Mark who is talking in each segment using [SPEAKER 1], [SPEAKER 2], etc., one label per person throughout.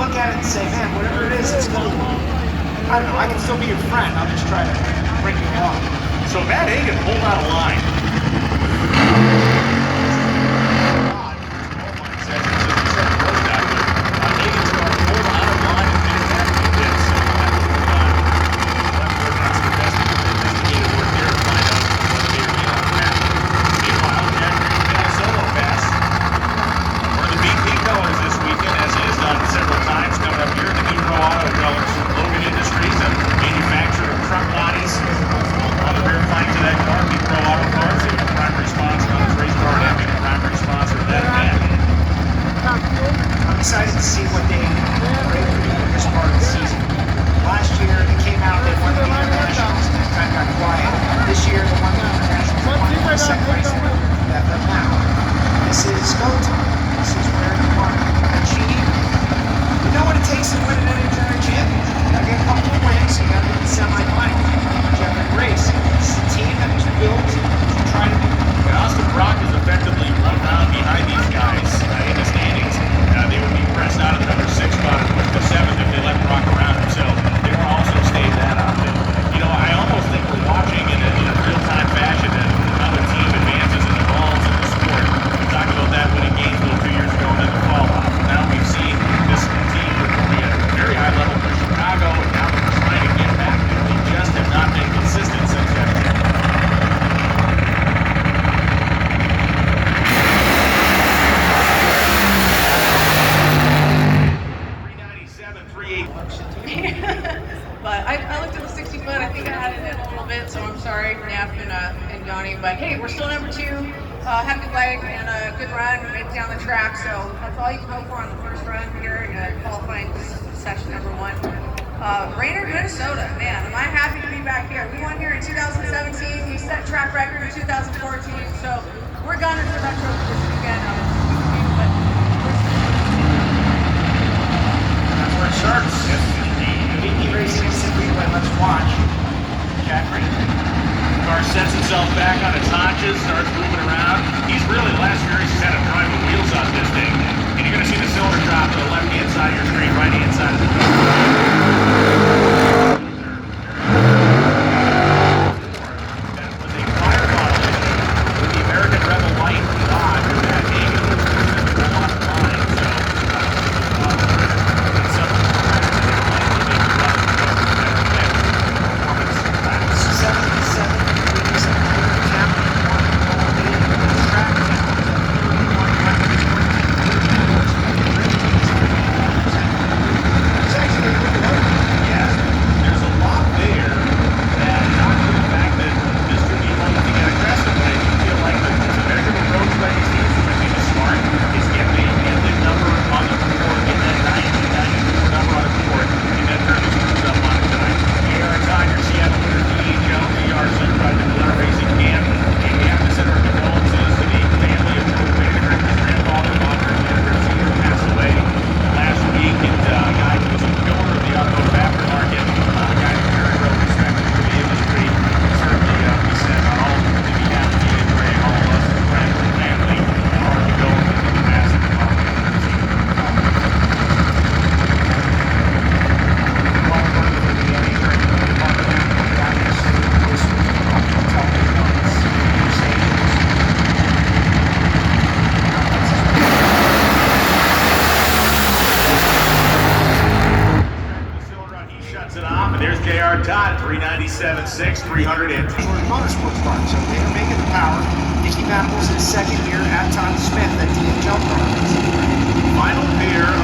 [SPEAKER 1] look at it and say, man, whatever it is, it's gonna, I don't know, I can still be your friend. I'll just try to bring you along.
[SPEAKER 2] So Matt Hagan pulled out a line.
[SPEAKER 1] I'm excited to see what they bring for this part of the season. Last year, they came out, they won the internationals, and it kind of got quiet. This year, they won the internationals, they won the second place that them now. This is go time. This is where you want to achieve. You know what it takes to win an NHRA championship. You gotta get a couple of wins, you gotta get the semi-final. You have to race. It's a team that was built to try to be.
[SPEAKER 2] Austin Brock is effectively one round behind these guys in the standings. They would be pressed out of the number 6 spot and pushed to 7th if they let Brock around him. So they will also stave that up. And, you know, I almost think we're watching in a real-time fashion how the team advances and evolves in the sport. We talked about that winning Gainesville 2 years ago and then the fall off. Now we've seen this team performing at a very high level for Chicago, and now they're trying to get back. They just have not been consistent since that year.
[SPEAKER 3] But I looked at the 60 foot. I think I had it in a little bit, so I'm sorry, Nap and Johnny. But hey, we're still number 2. Had a good leg and a good run. We made it down the track, so that's all you can hope for on the first run here in qualifying session number 1. Raynard, Minnesota. Man, am I happy to be back here. We won here in 2017. We set track record in 2014, so we're gunning for that trophy this weekend.
[SPEAKER 1] That's where it starts. VP Racing is simply when let's watch. Jack Green.
[SPEAKER 2] Car sets himself back on its haunches, starts moving around. He's really, last year, he's had to drive the wheels on this thing. And you're going to see the cylinder drop to the left-hand side of your screen, right-hand side of the screen. That was a fire model issue with the American Rebel Light on that Hagan was pushing the off line. There's J.R. Todd, 397.6, 300 and
[SPEAKER 1] Motorsports Park, so they are making the power. Nicky Mapples is second here at Todd Smith at DHL Cars.
[SPEAKER 2] Final pair of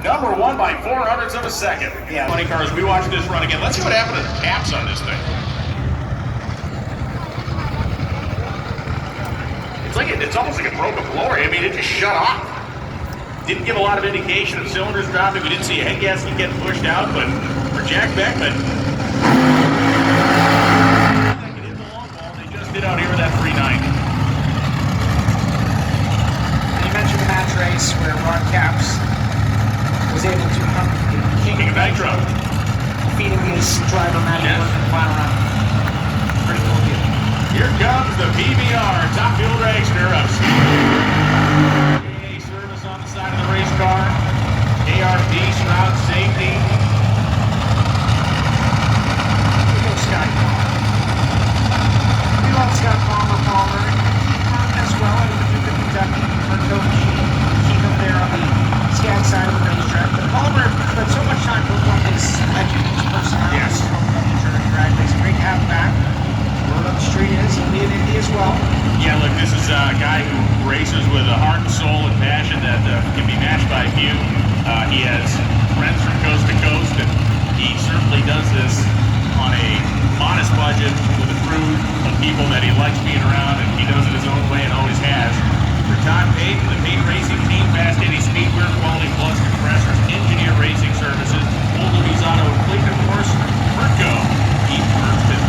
[SPEAKER 2] Number 1 by 400ths of a second.
[SPEAKER 1] Yeah.
[SPEAKER 2] Funny cars. We watched this run again. Let's see what happened to the taps on this thing. It's almost like it broke a floor. I mean, it just shut off. Didn't give a lot of indication of cylinders dropping. We didn't see a head gasket getting pushed out, but for Jack Beckman, they hit the long ball. They just did out here with that 390.
[SPEAKER 1] You mentioned the match race where Ron Capps was able to come
[SPEAKER 2] King of Nitro.
[SPEAKER 1] defeating his driver Magic
[SPEAKER 2] Yes.
[SPEAKER 1] Work in the final round. Pretty cool deal.
[SPEAKER 2] Here comes the PBR Top Fuel Dragster of CA service on the side of the race car. ARP, shroud safety.
[SPEAKER 1] We go Scott Palmer. We love Scott Palmer, as well as the Duke of Kentucky, our coach. Keep him there on the SCAG side of the racetrack. But Palmer spent so much time with one of his legends, his personality,
[SPEAKER 2] Yes.
[SPEAKER 1] drag race. Great to have him back. Word up the street is he'll be in Indy as well.
[SPEAKER 2] Yeah, look, this is a guy who races with a heart and soul and passion that can be matched by few. He has friends from coast to coast, and he certainly does this on a modest budget with a crew of people that he likes being around, and he does it his own way and always has. For Todd Payton, the Payton Racing Team, Fast Eddie Speedwear, Quality Plus Compressors, Engineer Racing Services, Old Louise Auto and Fleet, of course, Merco, Keith Burton.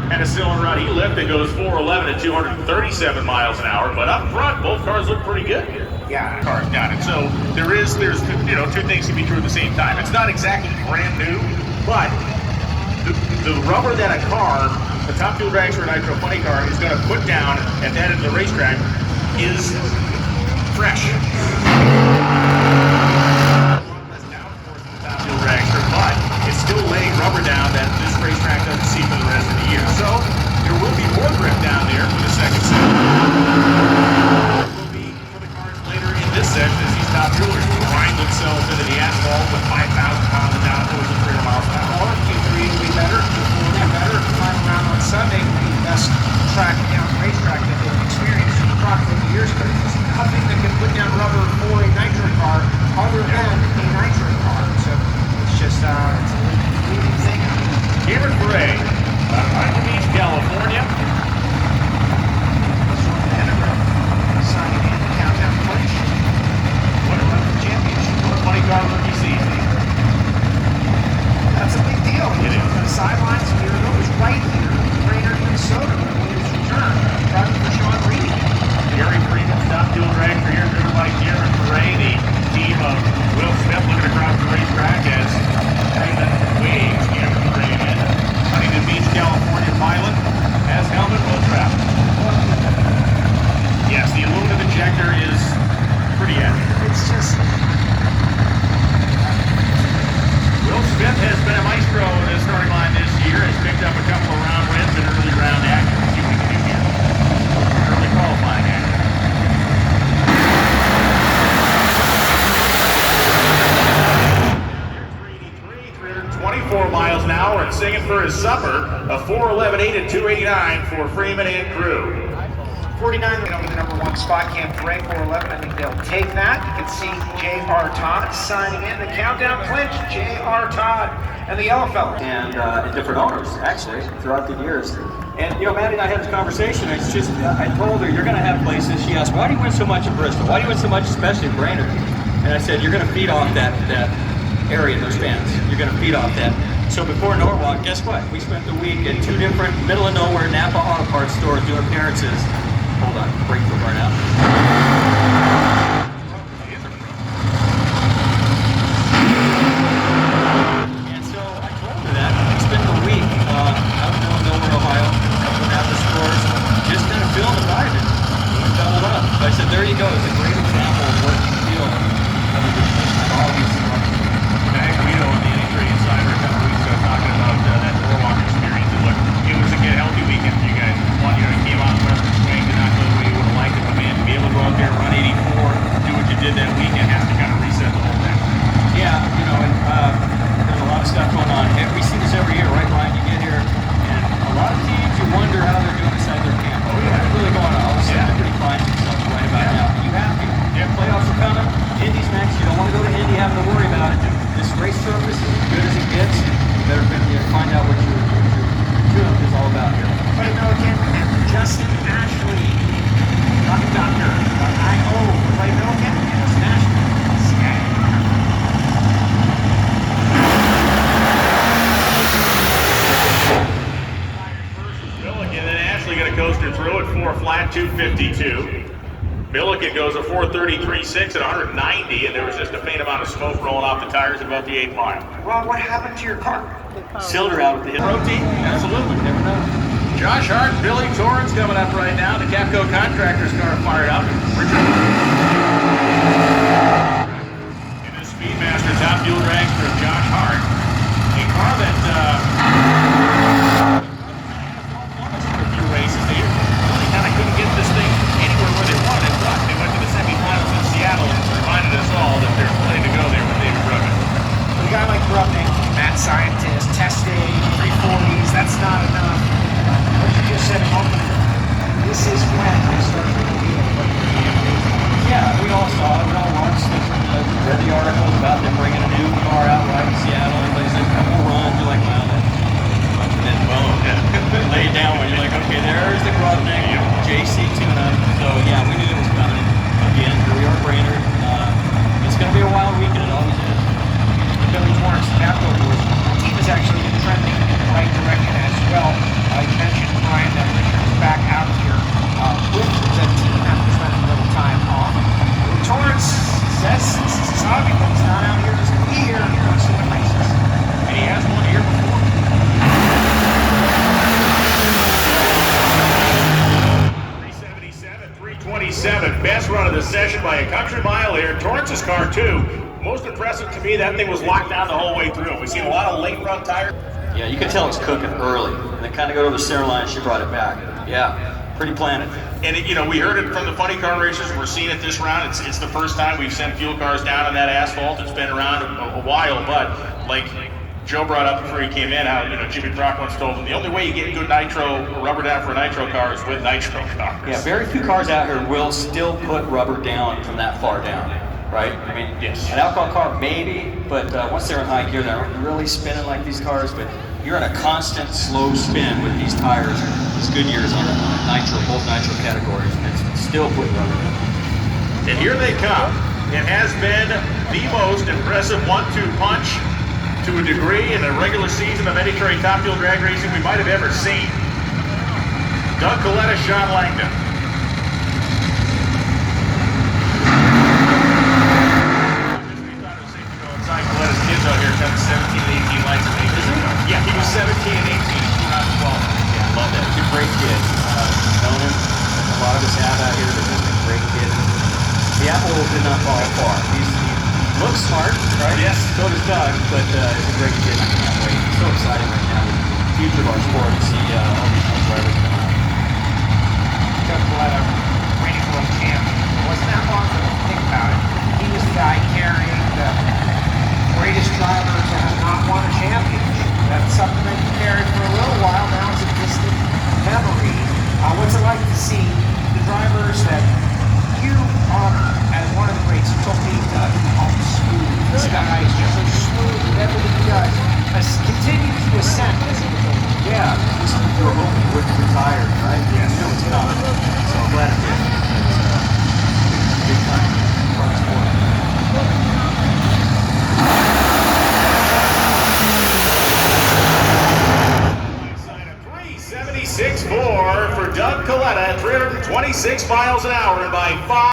[SPEAKER 2] And a cylinder run he left that goes 411 at 237 miles an hour, but up front, both cars look pretty good.
[SPEAKER 1] Yeah.
[SPEAKER 2] Cars got it. So there's two things can be true at the same time. It's not exactly brand new, but the rubber that a car, the Top Fuel Dragster Nitro Funny car, is going to put down at the end of the racetrack is fresh. Top Fuel Dragster, but it's still laying rubber down that this racetrack doesn't see for the rest of the year. So there will be more grip down there for the second set. There will be for the cars later in this section as these top fuelers grind themselves into the asphalt with 5,000 pounds of downforce and 300 miles an hour.
[SPEAKER 1] Or Q3 will be better, Q4 will be better. Final round on Sunday will be the best racetrack that they've experienced in approximately years. But there's nothing that can put down rubber for a nitro car other than a nitro car. So it's just it's a leading thing.
[SPEAKER 2] Cameron Bray, out of Miami Beach, California.
[SPEAKER 1] Signing in the countdown punch.
[SPEAKER 2] What a run for championship. What a funny car rookie season.
[SPEAKER 1] That's a big deal. He
[SPEAKER 2] It
[SPEAKER 1] was
[SPEAKER 2] is.
[SPEAKER 1] on the sidelines a year ago. He was right here in Brainerd, Minnesota when he made his return, driving for Sean Reed.
[SPEAKER 2] Gary Freeman's Top Fuel Dragster here, driven by Cameron Bray, the team of Will Smith looking across the racetrack as Raymond waves Cameron Bray in. Huntington Beach, California pilot has helmet will travel. Yes, the aluminum injector is pretty heavy.
[SPEAKER 1] It's just
[SPEAKER 2] Will Smith has been a maestro in the starting line this year, has picked up a couple of round wins and early round action. Let's see what we can do here. Early qualifying action. 324 miles an hour and singing for his supper, a 411.8 and 289 for Freeman and crew.
[SPEAKER 1] 49 over the number one spot, Cam Frey, 411. I think they'll take that. You can see J.R. Todd signing in the countdown clinch. J.R. Todd and the Yellow Fella.
[SPEAKER 4] And different owners, actually, throughout the years. And, Maddie and I had this conversation. It's just, I told her, you're going to have places. She asked, why do you win so much in Bristol? Why do you win so much, especially in Brainerd? And I said, you're going to feed off that area, those fans. You're going to feed off that. So before Norwalk, guess what? We spent the week at two different middle of nowhere Napa auto parts stores doing appearances. Hold on, break for burnout. And so I told her that. I spent the week out in Illinois, Ohio, a couple of Napa stores, just kind of feeling the vibe and doubled up. So I said, there you go. It's a great example of what you feel. All these
[SPEAKER 2] Guido on the Indy Trade Insider a couple weeks ago talking about that Norwalk experience. And look, it was a healthy weekend for you guys. One, he came out in Western Swing, did not go the way you would have liked it, but man, to be able to go out there and run 84, do what you did that weekend, has to kind of reset the whole thing.
[SPEAKER 4] Yeah, there's a lot of stuff going on. We see this every year, right, Ryan? You get here, and a lot of teams, you wonder how they're doing inside their camp. Oh, yeah. What's really going on? All of a sudden, they're pretty
[SPEAKER 2] 252. Milliken goes a 433.6 at 190, and there was just a faint amount of smoke rolling off the tires at about the 8th mile.
[SPEAKER 1] Ron, what happened to your car?
[SPEAKER 4] Cylinder out with the hit. Protein? Absolutely. Never know.
[SPEAKER 2] Josh Hart and Billy Torrance coming up right now. The Capco Contractors car fired up. Richard. In the Speedmaster Top Fuel Drag for Josh Hart. A car that a few races. They really kind of couldn't get this thing anywhere where they wanted it, but they went to the semifinals in Seattle and reminded us all that there's plenty to go there with David Rubin.
[SPEAKER 1] A guy like Grubnick, mad scientist, testing, 340s, that's not enough. What you just said a moment ago, this is when they start to reveal what the
[SPEAKER 4] Yeah, we all saw it. We all watched it. Read the articles about them bringing a new car out right in Seattle. Everybody's like, we'll run. You're like, well, that's a bit bone. Lay it down when you're like, okay, there's the Grubnick, JC tune-up. So, yeah, we knew it was coming. Again, here we are, Brainerd. It's going to be a wild weekend. It always is.
[SPEAKER 1] Billy Torrance, Capco Boys, the team is actually trending in the right direction as well. You mentioned, Brian, that Richard is back out here with the team after spending a little time off. Torrance says it's obvious he's not out here just to be here, he wants to win races.
[SPEAKER 2] And he has won here before. 327, best run of the session by a country mile here. Torrance's car too. Most impressive to me, that thing was locked down the whole way through. We've seen a lot of late run tires.
[SPEAKER 4] Yeah, you could tell it's cooking early. And then kind of go to the center line, she brought it back. Yeah, pretty planted.
[SPEAKER 2] And you know, we heard it from the funny car racers. We're seeing it this round. It's the first time we've sent fuel cars down on that asphalt. It's been around a while, but like Joe brought up before he came in, how Jimmy Crock once told him the only way you get good nitro rubber down for a nitro car is with nitro cars.
[SPEAKER 4] Yeah, very few cars out here will still put rubber down from that far down, right? I mean,
[SPEAKER 2] yes.
[SPEAKER 4] An alcohol car maybe, but once they're in high gear, they're not really spinning like these cars. But you're in a constant slow spin with these tires, these Goodyears on nitro, both nitro categories, and it's still putting rubber down.
[SPEAKER 2] And here they come. It has been the most impressive 1-2 punch to a degree in a regular season of any Terry Top Fuel drag racing we might have ever seen. Doug Coletta, Sean Langdon. We thought it was safe to go inside. Coletta's kids out here cutting 17 and 18 lights and 8. Yeah, he was 17 and 18 and not 12.
[SPEAKER 4] Yeah, I love that. He's a great kid. Known him. A lot of us have out here. He's a great kid. The apple did not fall far. He looks smart, right?
[SPEAKER 2] Yes.
[SPEAKER 4] So does Doug, but he's a great kid. I can't wait. It's so exciting right now. The future of our sport to see all these young drivers come out.
[SPEAKER 1] Doug Coletta, reigning world champion. It wasn't that long ago, if you think about it. He was the guy carrying the greatest driver to have not won a championship. That's something that he carried for a little while. Now it's a distant memory. What's it like to see the drivers that you honor as one of the greats? You told me, Doug, how smooth this guy is, just so smooth with everything he does. Continues to ascend as he goes.
[SPEAKER 4] Yeah, this is your hope he wouldn't retire, right?
[SPEAKER 2] Yes.
[SPEAKER 4] You know it's coming. So I'm glad it did. It's big time for our sport.
[SPEAKER 2] 376.4 for Doug Coletta at 326 miles an hour, and by 5.